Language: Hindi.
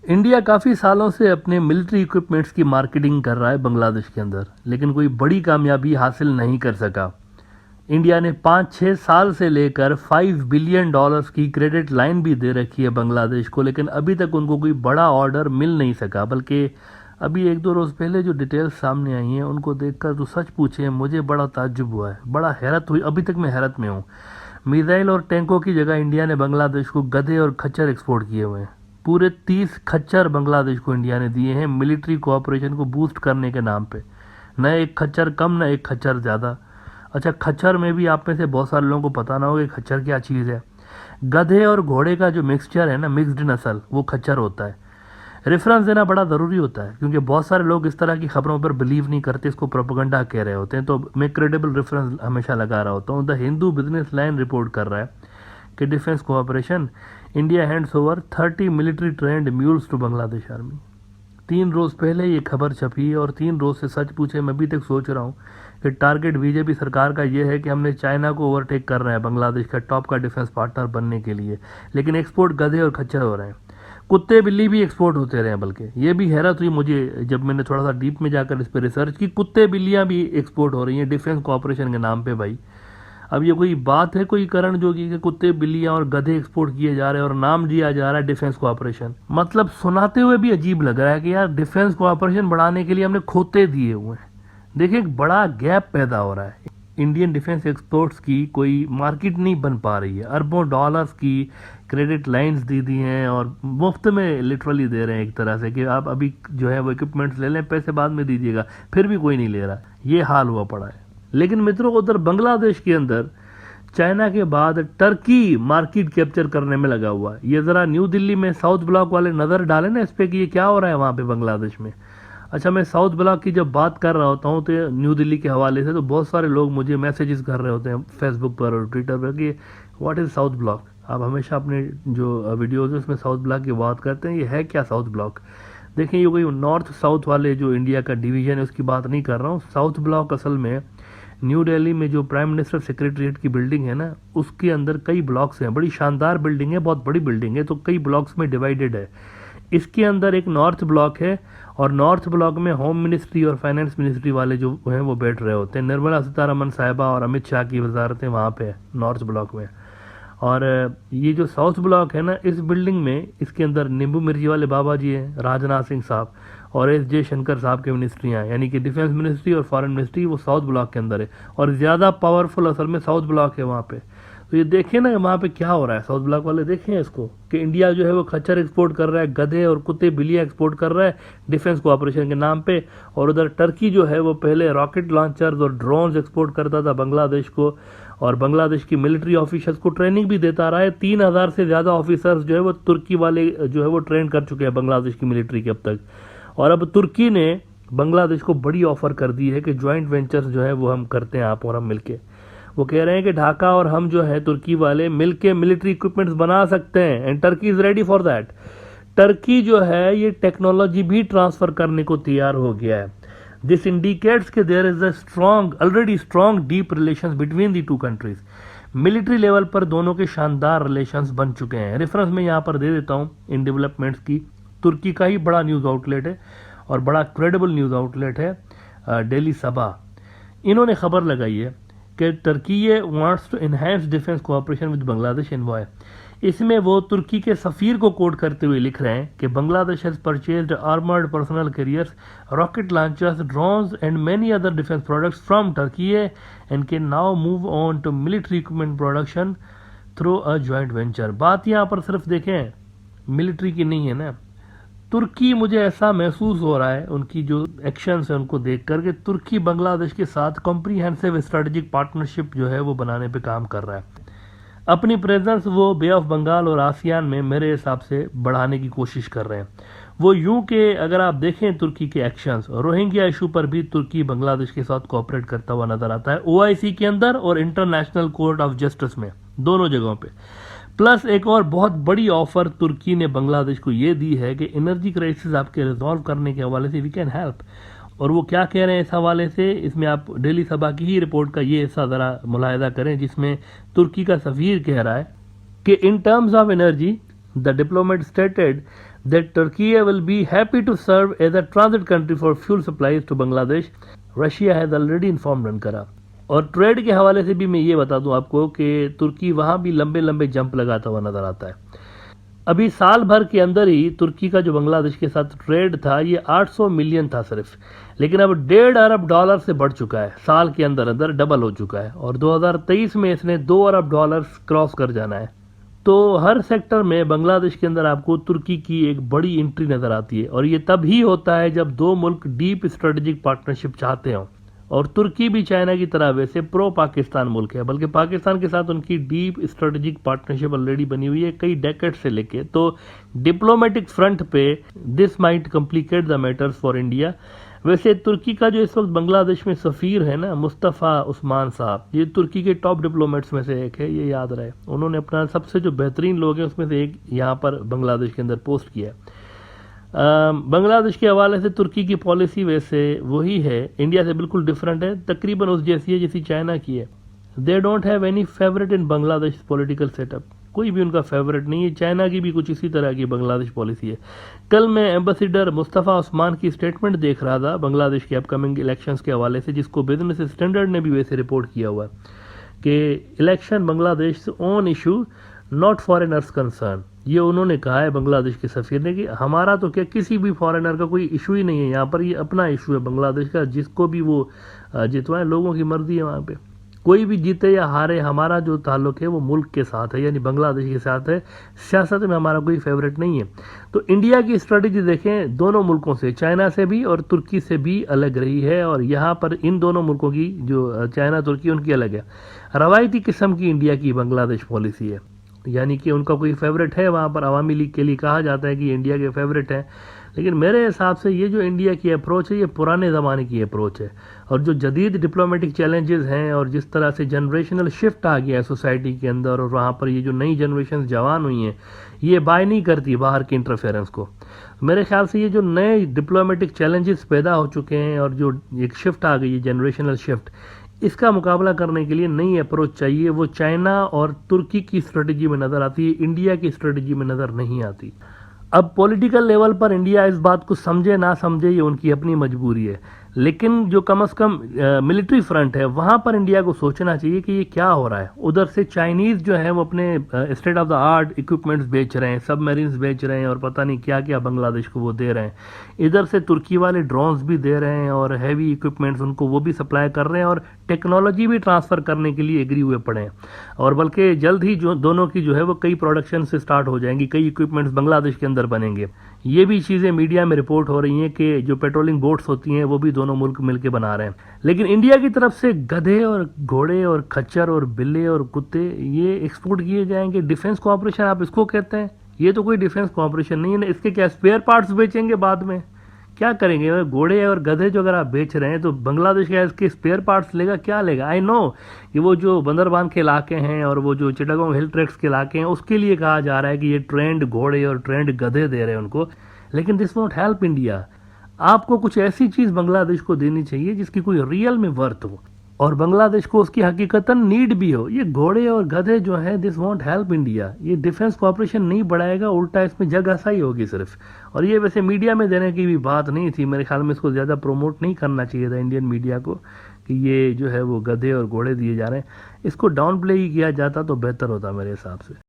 इंडिया काफ़ी सालों से अपने मिलिट्री इक्विपमेंट्स की मार्केटिंग कर रहा है बांग्लादेश के अंदर, लेकिन कोई बड़ी कामयाबी हासिल नहीं कर सका। इंडिया ने 5-6 साल से लेकर $5 बिलियन की क्रेडिट लाइन भी दे रखी है बांग्लादेश को, लेकिन अभी तक उनको कोई बड़ा ऑर्डर मिल नहीं सका। बल्कि अभी 1-2 रोज़ पहले जो डिटेल्स सामने आई हैं उनको देखकर तो सच पूछे मुझे बड़ा ताज्जुब हुआ है, बड़ा हैरत हुई। अभी तक मैं हैरत में हूँ। मिसाइल और टैंकों की जगह इंडिया ने बांग्लादेश को गधे और खच्चर एक्सपोर्ट किए हुए हैं। पूरे 30 खच्चर बांग्लादेश को इंडिया ने दिए हैं मिलिट्री कोऑपरेशन को बूस्ट करने के नाम पे। न एक खच्चर कम, न एक खच्चर ज़्यादा। अच्छा, खच्चर में भी आप में से बहुत सारे लोगों को पता ना हो कि खच्चर क्या चीज़ है। गधे और घोड़े का जो मिक्सचर है ना, मिक्स्ड नस्ल, वो खच्चर होता है। रेफरेंस देना बड़ा ज़रूरी होता है, क्योंकि बहुत सारे लोग इस तरह की खबरों पर बिलीव नहीं करते, इसको प्रोपेगेंडा कह रहे होते हैं। तो मैं क्रेडिबल रेफरेंस हमेशा लगा रहा होता हूँ। द हिंदू बिजनेस लाइन रिपोर्ट कर रहा है कि defence cooperation India hands over 30 military trained mules to Bangladesh army. 3 रोज़ पहले ये खबर छपी और 3 रोज़ से सच पूछे मैं अभी तक सोच रहा हूँ कि टारगेट बीजेपी सरकार का ये है कि हमने चाइना को ओवरटेक कर रहे हैं बांग्लादेश का टॉप का डिफेंस पार्टनर बनने के लिए, लेकिन एक्सपोर्ट गधे और खच्चर हो रहे हैं। कुत्ते बिल्ली भी एक्सपोर्ट होते रहे हैं। बल्कि ये भी हैरत हुई मुझे जब मैंने थोड़ा सा डीप में जाकर इस पर रिसर्च की, कुत्ते बिल्लियाँ भी एक्सपोर्ट हो रही हैं डिफेंस कोऑपरेशन के नाम पे। भाई अब ये कोई बात है कोई करण जोगी के कुत्ते बिल्लियां और गधे एक्सपोर्ट किए जा रहे हैं और नाम दिया जा रहा है डिफेंस कोऑपरेशन? मतलब सुनाते हुए भी अजीब लग रहा है कि यार डिफेंस कोऑपरेशन बढ़ाने के लिए हमने खोते दिए हुए हैं। देखिए एक बड़ा गैप पैदा हो रहा है। इंडियन डिफेंस एक्सपोर्ट्स की कोई मार्केट नहीं बन पा रही है। अरबों डॉलर्स की क्रेडिट लाइंस दी हैं और मुफ्त में लिटरली दे रहे हैं एक तरह से कि आप अभी जो है वो इक्विपमेंट्स ले लें, पैसे बाद में दीजिएगा, फिर भी कोई नहीं ले रहा। ये हाल हुआ पड़ा है। लेकिन मित्रों, उधर बांग्लादेश के अंदर चाइना के बाद टर्की मार्केट कैप्चर करने में लगा हुआ है। ये ज़रा न्यू दिल्ली में साउथ ब्लॉक वाले नज़र डालें ना इस पे कि ये क्या हो रहा है वहाँ पे बांग्लादेश में। अच्छा, मैं साउथ ब्लॉक की जब बात कर रहा होता हूँ तो न्यू दिल्ली के हवाले से, तो बहुत सारे लोग मुझे मैसेजेस कर रहे होते हैं फेसबुक पर और ट्विटर पर कि व्हाट इज़ साउथ ब्लॉक। आप हमेशा अपने जो वीडियोज़ है उसमें साउथ ब्लॉक की बात करते हैं, ये है क्या साउथ ब्लॉक? देखिए, ये कोई नॉर्थ साउथ वाले जो इंडिया का डिवीज़न है उसकी बात नहीं कर रहा हूँ। साउथ ब्लॉक असल में न्यू दिल्ली में जो प्राइम मिनिस्टर सेक्रेटरीट की बिल्डिंग है ना, उसके अंदर कई ब्लॉक्स हैं। बड़ी शानदार बिल्डिंग है, बहुत बड़ी बिल्डिंग है, तो कई ब्लॉक्स में डिवाइडेड है। इसके अंदर एक नॉर्थ ब्लॉक है और नॉर्थ ब्लॉक में होम मिनिस्ट्री और फाइनेंस मिनिस्ट्री वाले जो हैं वो बैठ रहे होते हैं। निर्मला सीतारमन साहिबा और अमित शाह की वजारतें वहाँ पे है नॉर्थ ब्लॉक में। और ये जो साउथ ब्लॉक है ना, इस बिल्डिंग में इसके अंदर नींबू मिर्ची वाले बाबा जी हैं, राजनाथ सिंह साहब और एस जयशंकर साहब की मिनिस्ट्रियाँ हैं, यानी कि डिफेंस मिनिस्ट्री और फॉरेन मिनिस्ट्री वो साउथ ब्लॉक के अंदर है। और ज़्यादा पावरफुल असल में साउथ ब्लॉक है वहाँ पे। तो ये देखें ना वहाँ पे क्या हो रहा है। साउथ ब्लॉक वाले देखें इसको कि इंडिया जो है वो खच्चर एक्सपोर्ट कर रहा है, गधे और कुत्ते बिल्लियाँ एक्सपोर्ट कर रहा है डिफेंस कोऑपरेशन के नाम पे। और उधर टर्की जो है वो पहले रॉकेट लॉन्चर्स और ड्रोन्स एक्सपोर्ट करता था बांग्लादेश को, और बांग्लादेश की मिलिट्री ऑफिसर्स को ट्रेनिंग भी देता रहा है। 3000 से ज़्यादा ऑफिसर्स जो है वो तुर्की वाले जो है वो ट्रेन कर चुके हैं बांग्लादेश की मिलिट्री के अब तक। और अब तुर्की ने बांग्लादेश को बड़ी ऑफर कर दी है कि ज्वाइंट वेंचर्स जो है वो हम करते हैं, आप और हम मिलके। वो कह रहे हैं कि ढाका और हम जो है तुर्की वाले मिलके मिलिट्री इक्विपमेंट्स बना सकते हैं, and Turkey is ready for that. Turkey जो है ये टेक्नोलॉजी भी ट्रांसफर करने को तैयार हो गया है। दिस इंडिकेट्स कि there is a already strong deep relations between the two countries. Military level पर दोनों के शानदार रिलेशंस बन चुके हैं। रेफरेंस में यहाँ पर दे देता हूँ इन डेवलपमेंट्स की। तुर्की का ही बड़ा न्यूज़ आउटलेट है और बड़ा क्रेडिबल न्यूज़ आउटलेट है डेली सबा। इन्होंने खबर लगाई है कि Turkey wants to enhance defence cooperation with Bangladesh envoy. इसमें वो तुर्की के सफ़ीर को कोट करते हुए लिख रहे हैं कि Bangladesh has purchased armoured personnel carriers, rocket launchers, drones and many other defence products from Turkey and can now move on to military equipment production through a joint venture. बात यहाँ पर सिर्फ देखें मिलिट्री की नहीं है ना। तुर्की, मुझे ऐसा महसूस हो रहा है उनकी जो एक्शंस है उनको देख कर कि तुर्की बांग्लादेश के साथ कॉम्प्रीहेंसिव स्ट्रेटेजिक पार्टनरशिप जो है वो बनाने पे काम कर रहा है। अपनी प्रेजेंस वो बे ऑफ बंगाल और आसियान में मेरे हिसाब से बढ़ाने की कोशिश कर रहे हैं। वो यूं कि अगर आप देखें तुर्की के एक्शंस, रोहिंग्या इशू पर भी तुर्की बांग्लादेश के साथ कोऑपरेट करता हुआ नजर आता है, OIC के अंदर और इंटरनेशनल कोर्ट ऑफ जस्टिस में, दोनों जगहों पे। प्लस एक और बहुत बड़ी ऑफर तुर्की ने बांग्लादेश को ये दी है कि एनर्जी क्राइसिस आपके रिजॉल्व करने के हवाले से वी कैन हेल्प। और वो क्या कह रहे हैं इस हवाले से, इसमें आप डेली सभा की ही रिपोर्ट का ये हिस्सा ज़रा मुलाहिदा करें, जिसमें तुर्की का सफीर कह रहा है कि in terms of energy the diplomat stated that Turkey will be happy to serve as a transit country for fuel supplies to Bangladesh. Russia has already informed Ankara. और ट्रेड के हवाले से भी मैं ये बता दूं आपको कि तुर्की वहां भी लंबे लंबे जंप लगाता हुआ नजर आता है। अभी साल भर के अंदर ही तुर्की का जो बांग्लादेश के साथ ट्रेड था ये 800 मिलियन था सिर्फ, लेकिन अब $1.5 अरब से बढ़ चुका है। साल के अंदर अंदर डबल हो चुका है और 2023 में इसने $2 अरब क्रॉस कर जाना है। तो हर सेक्टर में बांग्लादेश के अंदर आपको तुर्की की एक बड़ी एंट्री नजर आती है और ये तब ही होता है जब दो मुल्क डीप स्ट्रेटेजिक पार्टनरशिप चाहते हों। और तुर्की भी चाइना की तरह वैसे प्रो पाकिस्तान मुल्क है, बल्कि पाकिस्तान के साथ उनकी डीप स्ट्रेटेजिक पार्टनरशिप ऑलरेडी बनी हुई है कई डेकेड से लेके। तो डिप्लोमेटिक फ्रंट पे this might complicate the matters for India. वैसे तुर्की का जो इस वक्त बांग्लादेश में सफ़ीर है ना, मुस्तफ़ा उस्मान साहब, ये तुर्की के टॉप डिप्लोमेट्स में से एक है, ये याद रहे। उन्होंने अपना सबसे जो बेहतरीन लोग हैं उसमें से एक यहाँ पर बांग्लादेश के अंदर पोस्ट किया है। बांग्लादेश के हवाले से तुर्की की पॉलिसी वैसे वही है, इंडिया से बिल्कुल डिफरेंट है, तकरीबन उस जैसी है जैसी चाइना की है। They don't have any favourite in Bangladesh political setup, कोई भी उनका फेवरेट नहीं है। चाइना की भी कुछ इसी तरह की बांग्लादेश पॉलिसी है। कल मैं एम्बेसडर मुस्तफ़ा उस्मान की स्टेटमेंट देख रहा था बांग्लादेश के अपकमिंग इलेक्शंस के हवाले से, जिसको बिजनेस स्टैंडर्ड ने भी वैसे रिपोर्ट किया हुआ है कि election Bangladesh own issue not foreigners concern. ये उन्होंने कहा है बांग्लादेश के सफ़ीर ने कि हमारा तो क्या किसी भी फॉरेनर का कोई इशू ही नहीं है यहाँ पर, ये अपना इशू है बांग्लादेश का, जिसको भी वो जितवाए, लोगों की मर्जी है वहाँ पे। कोई भी जीते या हारे, हमारा जो ताल्लुक है वो मुल्क के साथ है, यानी बांग्लादेश के साथ है। सियासत में हमारा कोई फेवरेट नहीं है। तो इंडिया की स्ट्रेटजी देखें, दोनों मुल्कों से, चाइना से भी और तुर्की से भी अलग रही है। और यहाँ पर इन दोनों मुल्कों की जो चाइना तुर्की उनकी अलग है। रवायती किस्म की इंडिया की बांग्लादेश पॉलिसी है, यानी कि उनका कोई फेवरेट है वहाँ पर। अवामी लीग के लिए कहा जाता है कि इंडिया के फेवरेट हैं, लेकिन मेरे हिसाब से ये जो इंडिया की अप्रोच है ये पुराने ज़माने की अप्रोच है। और जो जदीद डिप्लोमेटिक चैलेंजेस हैं और जिस तरह से जनरेशनल शिफ्ट आ गया है सोसाइटी के अंदर, और वहाँ पर ये जो नई जनरेशन जवान हुई हैं ये बाय नहीं करती बाहर के इंटरफेरेंस को। मेरे ख्याल से ये जो नए डिप्लोमेटिक चैलेंजेस पैदा हो चुके हैं और जो एक शिफ्ट आ गई है जनरेशनल शिफ्ट, इसका मुकाबला करने के लिए नई अप्रोच चाहिए। वो चाइना और तुर्की की स्ट्रेटजी में नज़र आती है, इंडिया की स्ट्रेटजी में नज़र नहीं आती। अब पॉलिटिकल लेवल पर इंडिया इस बात को समझे ना समझे ये उनकी अपनी मजबूरी है, लेकिन जो कम से कम मिलिट्री फ्रंट है वहाँ पर इंडिया को सोचना चाहिए कि ये क्या हो रहा है। उधर से चाइनीज़ जो है वो अपने state of the art equipments बेच रहे हैं, सबमरीन्स बेच रहे हैं और पता नहीं क्या क्या बांग्लादेश को वो दे रहे हैं। इधर से तुर्की वाले ड्रोन्स भी दे रहे हैं और हैवी इक्विपमेंट्स उनको वो भी सप्लाई कर रहे हैं और टेक्नोलॉजी भी ट्रांसफ़र करने के लिए एग्री हुए पड़े हैं। और बल्कि जल्द ही जो दोनों की जो है वो कई प्रोडक्शन से स्टार्ट हो जाएंगी, कई इक्विपमेंट्स बांग्लादेश के अंदर बनेंगे। ये भी चीज़ें मीडिया में रिपोर्ट हो रही हैं कि जो पेट्रोलिंग बोट्स होती हैं वो भी दोनों मुल्क मिलकर बना रहे हैं। लेकिन इंडिया की तरफ से गधे और घोड़े और खच्चर और बिल्ले और कुत्ते ये एक्सपोर्ट किए जाएंगे। डिफेंस कोऑपरेशन आप इसको कहते हैं? ये तो कोई डिफेंस कोऑपरेशन नहीं है ना। इसके क्या स्पेयर पार्ट्स बेचेंगे बाद में? क्या करेंगे? घोड़े और गधे जो अगर आप बेच रहे हैं तो बांग्लादेश का इसके स्पेयर पार्ट्स लेगा, क्या लेगा? आई नो कि वो जो बंदरबान के इलाके हैं और वो जो चिटागोंग हिल ट्रैक्स के इलाके हैं उसके लिए कहा जा रहा है कि ये ट्रेंड घोड़े और ट्रेंड गधे दे रहे हैं उनको, लेकिन दिस वोंट हेल्प इंडिया। आपको कुछ ऐसी चीज़ बांग्लादेश को देनी चाहिए जिसकी कोई रियल में वर्थ हो और बांग्लादेश को उसकी हकीकतन नीड भी हो। ये घोड़े और गधे जो है दिस वॉन्ट हेल्प इंडिया, ये डिफेंस कोऑपरेशन नहीं बढ़ाएगा, उल्टा इसमें जगहसाई होगी सिर्फ। और ये वैसे मीडिया में देने की भी बात नहीं थी, मेरे ख्याल में इसको ज़्यादा प्रमोट नहीं करना चाहिए था इंडियन मीडिया को कि ये जो है वो गधे और घोड़े दिए जा रहे हैं। इसको डाउन प्ले ही किया जाता तो बेहतर होता मेरे हिसाब से।